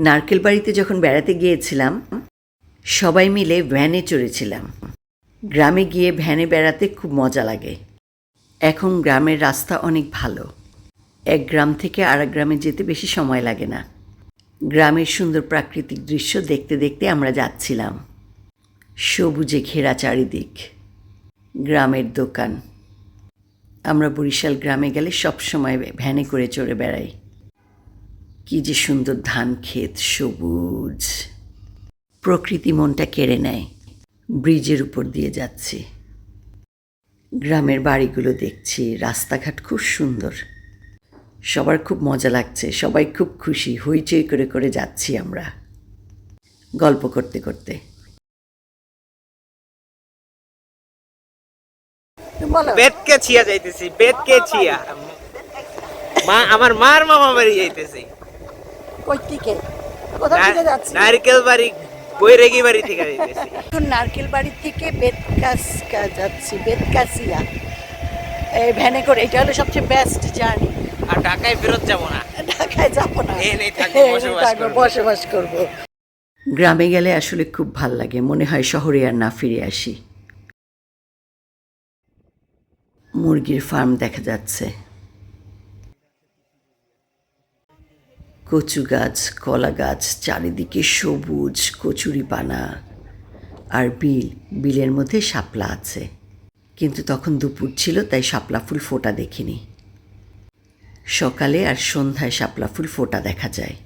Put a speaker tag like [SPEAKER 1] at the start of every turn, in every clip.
[SPEAKER 1] নারকেল বাড়িতে যখন বেড়াতে গিয়েছিলাম সবাই মিলে ভ্যানে চড়েছিলাম। গ্রামে গিয়ে ভ্যানে বেড়াতে খুব মজা লাগে। এখন গ্রামের রাস্তা অনেক ভালো, এক গ্রাম থেকে আরেক গ্রামে যেতে বেশি সময় লাগে না। গ্রামের সুন্দর প্রাকৃতিক দৃশ্য দেখতে দেখতে আমরা যাচ্ছিলাম। সবুজে ঘেরা চারিদিক, গ্রামের দোকান। আমরা বরিশাল গ্রামে গেলে সবসময় ভ্যানে করে চড়ে বেড়াই। কি যে সুন্দর ধান ক্ষেত, সবুজ, প্রকৃতি মনটা কেড়ে নেয়। ব্রিজের উপর দিয়ে যাচ্ছি, গ্রামের বাড়িগুলো দেখছি, রাস্তাঘাট খুব সুন্দর। সবার খুব মজা লাগছে, সবাই খুব খুশি, হইচই করে করে যাচ্ছি আমরা গল্প করতে করতে।
[SPEAKER 2] বেদকে ছিয়া যাইতেছি, বেদকে ছিয়া মা, আমার মার মামা বাড়ি যাইতেছি।
[SPEAKER 1] কই থেকে? কোথা থেকে যাচ্ছি?
[SPEAKER 2] নারকেল বাড়ি, বৈরাগী বাড়ি থেকে যাইতেছি।
[SPEAKER 1] এখন নারকেল বাড়ি থেকে বেদকাসকা যাচ্ছি, বেদকাসিয়া এই ভ্যানে করে। এটা হলো সবচেয়ে বেস্ট জার্নি।
[SPEAKER 2] আর ঢাকায় ফেরত যাবো না,
[SPEAKER 1] ঢাকায় যাবো না,
[SPEAKER 2] এখানেই থাকবো,
[SPEAKER 1] বসবাস করব। গ্রামে গেলে আসলে খুব ভাল লাগে, মনে হয় শহরে আর না ফিরে আসি। মুরগির ফার্ম দেখা যাচ্ছে, কচু গাছ, কলা গাছ, চারিদিকে সবুজ কচুরিপানা। আর বিলের মধ্যে শাপলা আছে, কিন্তু তখন দুপুর ছিল তাই শাপলা ফুল ফোটা দেখিনি। সকালে আর সন্ধ্যায় শাপলা ফুল ফোটা দেখা যায়।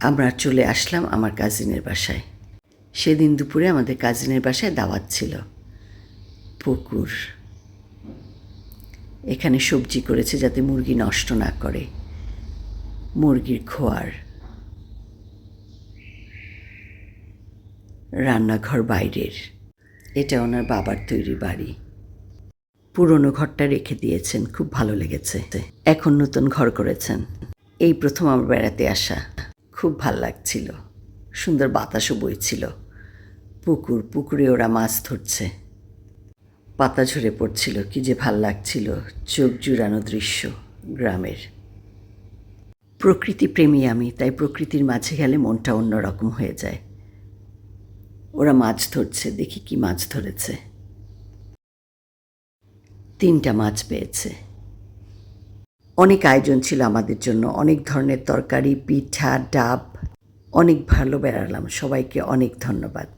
[SPEAKER 1] আমরা চলে আসলাম আমার কাজিনের বাসায়। সেদিন দুপুরে আমাদের কাজিনের বাসায় দাওয়াত ছিল। পুকুর, এখানে সবজি করেছে যাতে মুরগি নষ্ট না করে, মুরগির খোয়ার। রান্নাঘর বাইরের, এটা ওনার বাবার তৈরি বাড়ি। পুরনো ঘরটা রেখে দিয়েছেন, খুব ভালো লেগেছে। এখন নতুন ঘর করেছেন। এই প্রথম আমার বেড়াতে আসা, খুব ভাল লাগছিল। সুন্দর বাতাসও বইছিল। পুকুরে ওরা মাছ ধরছে, পাতা ঝরে পড়ছিল, কি যে ভাল লাগছিল। চোখ জুড়ানো দৃশ্য গ্রামের। প্রকৃতি প্রেমী আমি, তাই প্রকৃতির মাঝে গেলে মনটা অন্যরকম হয়ে যায়। ওরা মাছ ধরছে, দেখি কি মাছ ধরেছে। 3টা মাছ পেয়েছে। অনেক আয়োজন ছিল আমাদের জন্য, অনেক ধরনের তরকারি, পিঠা, ডাব। অনেক ভালো বেড়ালাম, সবাইকে অনেক ধন্যবাদ।